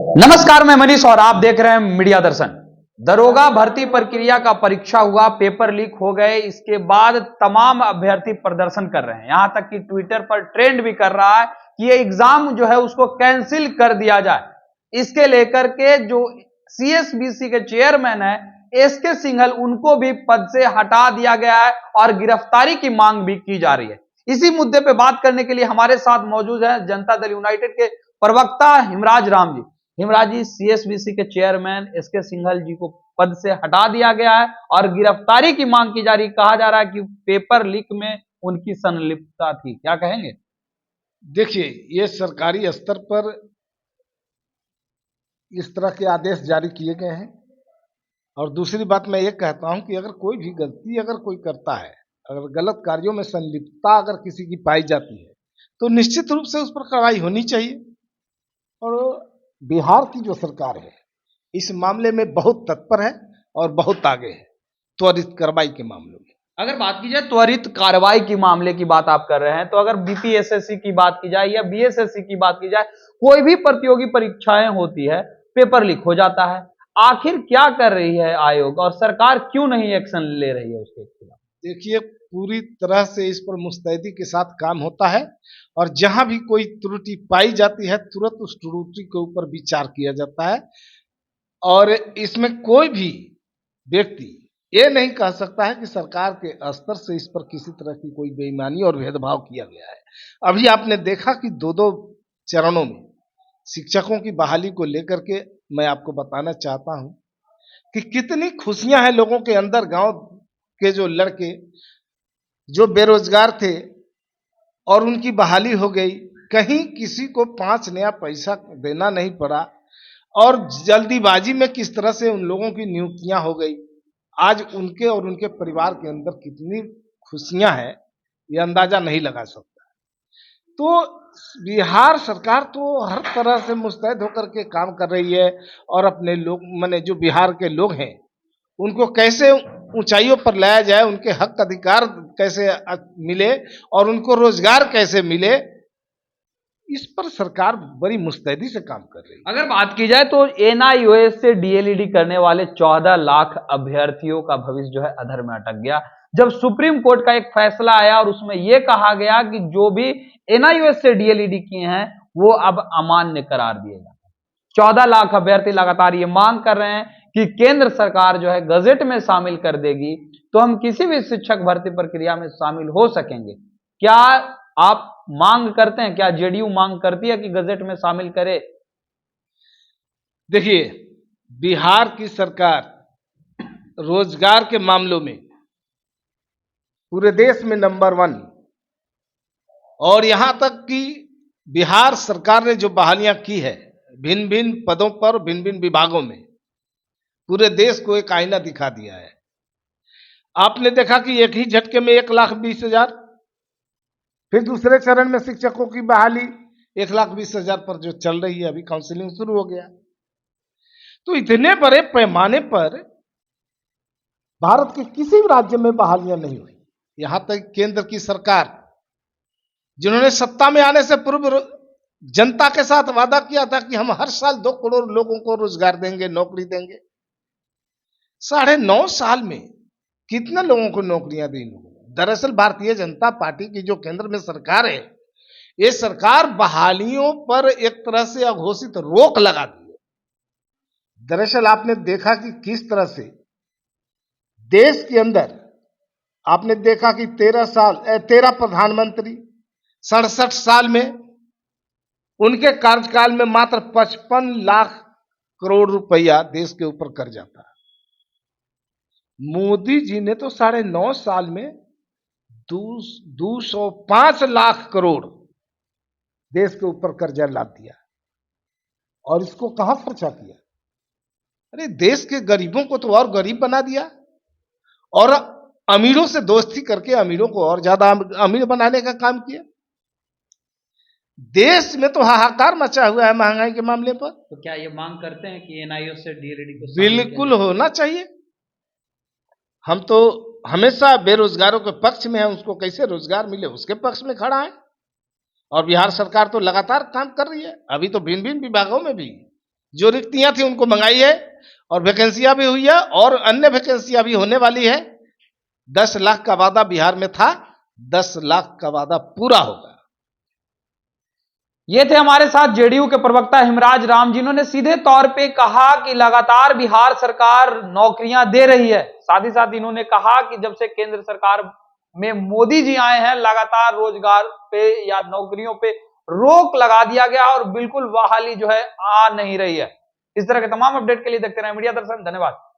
नमस्कार, मैं मनीष और आप देख रहे हैं मीडिया दर्शन। दरोगा भर्ती प्रक्रिया का परीक्षा हुआ, पेपर लीक हो गए। इसके बाद तमाम अभ्यर्थी प्रदर्शन कर रहे हैं, यहां तक कि ट्विटर पर ट्रेंड भी कर रहा है कि ये एग्जाम जो है उसको कैंसिल कर दिया जाए। इसके लेकर के जो सीएसबीसी के चेयरमैन है एसके सिंघल, उनको भी पद से हटा दिया गया है और गिरफ्तारी की मांग भी की जा रही है। इसी मुद्दे पर बात करने के लिए हमारे साथ मौजूद है जनता दल यूनाइटेड के प्रवक्ता हिमराज राम जी। हिमराज जी, सीएसबीसी के चेयरमैन एसके सिंघल जी को पद से हटा दिया गया है और गिरफ्तारी की मांग की जा रही। कहा जा रहा है कि पेपर लीक में उनकी संलिप्तता थी, क्या कहेंगे? देखिए, ये सरकारी स्तर पर इस तरह के आदेश जारी किए गए हैं। और दूसरी बात मैं ये कहता हूं कि अगर कोई भी गलती अगर कोई करता है, अगर गलत कार्यों में संलिप्तता अगर किसी की पाई जाती है, तो निश्चित रूप से उस पर कार्रवाई होनी चाहिए। और बिहार की जो सरकार है इस मामले में बहुत तत्पर है और बहुत आगे है त्वरित कार्रवाई के मामलों में। अगर बात की जाए त्वरित कार्रवाई के मामले की बात आप कर रहे हैं, तो अगर बीपीएसएससी की बात की जाए या बीएसएससी की बात की जाए, कोई भी प्रतियोगी परीक्षाएं होती है, पेपर लीक हो जाता है। आखिर क्या कर रही है आयोग और सरकार क्यों नहीं एक्शन ले रही है उसके खिलाफ? देखिए, पूरी तरह से इस पर मुस्तैदी के साथ काम होता है और जहां भी कोई त्रुटि पाई जाती है तुरंत उस त्रुटि के ऊपर विचार किया जाता है। और इसमें कोई भी व्यक्ति ये नहीं कह सकता है कि सरकार के स्तर से इस पर किसी तरह की कोई बेईमानी और भेदभाव किया गया है। अभी आपने देखा कि दो दो चरणों में शिक्षकों की बहाली को लेकर के मैं आपको बताना चाहता हूं कि कितनी खुशियां हैं लोगों के अंदर। गांव के जो लड़के जो बेरोजगार थे और उनकी बहाली हो गई, कहीं किसी को 5 नया पैसा देना नहीं पड़ा और जल्दीबाजी में किस तरह से उन लोगों की नियुक्तियां हो गई। आज उनके और उनके परिवार के अंदर कितनी खुशियां हैं, ये अंदाजा नहीं लगा सकता। तो बिहार सरकार तो हर तरह से मुस्तैद होकर के काम कर रही है और अपने लोग माने जो बिहार के लोग हैं उनको कैसे ऊंचाइयों पर लाया जाए, उनके हक अधिकार कैसे मिले और उनको रोजगार कैसे मिले, इस पर सरकार बड़ी मुस्तैदी से काम कर रही है। अगर बात की जाए तो एनआईओएस से डीएलईडी करने वाले 14 लाख अभ्यर्थियों का भविष्य जो है अधर में अटक गया, जब सुप्रीम कोर्ट का एक फैसला आया और उसमें यह कहा गया कि जो भी एनआईओएस से डीएलईडी किए हैं वो अब अमान्य करार दिए गए। 14 लाख अभ्यर्थी लगातार ये मांग कर रहे हैं कि केंद्र सरकार जो है गजट में शामिल कर देगी तो हम किसी भी शिक्षक भर्ती प्रक्रिया में शामिल हो सकेंगे। क्या आप मांग करते हैं, क्या जेडीयू मांग करती है कि गजट में शामिल करे? देखिए, बिहार की सरकार रोजगार के मामलों में पूरे देश में नंबर 1, और यहां तक कि बिहार सरकार ने जो बहालियां की है भिन्न भिन्न पदों पर भिन्न भिन्न विभागों में, पूरे देश को एक आईना दिखा दिया है। आपने देखा कि एक ही झटके में 1,20,000, फिर दूसरे चरण में शिक्षकों की बहाली 1,20,000 पर जो चल रही है, अभी काउंसलिंग शुरू हो गया। तो इतने बड़े पैमाने पर भारत के किसी भी राज्य में बहालियां नहीं हुई। यहां तक केंद्र की सरकार जिन्होंने सत्ता में आने से पूर्व जनता के साथ वादा किया था कि हम हर साल 2 करोड़ लोगों को रोजगार देंगे, नौकरी देंगे, 9.5 साल में कितने लोगों को नौकरियां दी लोगों ने। दरअसल भारतीय जनता पार्टी की जो केंद्र में सरकार है, ये सरकार बहालियों पर एक तरह से अघोषित रोक लगा दी है। दरअसल आपने देखा कि किस तरह से देश के अंदर आपने देखा कि 13 प्रधानमंत्री 67 साल में उनके कार्यकाल में मात्र 55 लाख करोड़ रुपया देश के ऊपर कर्जा था। मोदी जी ने तो 9.5 साल में 205 लाख करोड़ देश के ऊपर कर्जा लाद दिया। और इसको कहां खर्चा किया? अरे देश के गरीबों को तो और गरीब बना दिया और अमीरों से दोस्ती करके अमीरों को और ज्यादा अमीर बनाने का काम किया। देश में तो हाहाकार मचा हुआ है महंगाई के मामले पर। तो क्या ये मांग करते हैं कि एनआईओएस से डीएलईडी को बिल्कुल होना चाहिए। हम तो हमेशा बेरोजगारों के पक्ष में है, उसको कैसे रोजगार मिले उसके पक्ष में खड़ा है। और बिहार सरकार तो लगातार काम कर रही है। अभी तो भिन्न भिन्न विभागों में भी जो रिक्तियां थी उनको मंगाई है और वैकेंसियां भी हुई है और अन्य वैकेंसियां भी होने वाली है। 10 लाख का वादा बिहार में था, 10 लाख का वादा पूरा होगा। ये थे हमारे साथ जेडीयू के प्रवक्ता हिमराज राम, जिन्होंने सीधे तौर पे कहा कि लगातार बिहार सरकार नौकरियां दे रही है। साथ ही साथ इन्होंने कहा कि जब से केंद्र सरकार में मोदी जी आए हैं, लगातार रोजगार पे या नौकरियों पे रोक लगा दिया गया और बिल्कुल बहाली जो है आ नहीं रही है। इस तरह के तमाम अपडेट के लिए देखते रहे मीडिया दर्शन। धन्यवाद।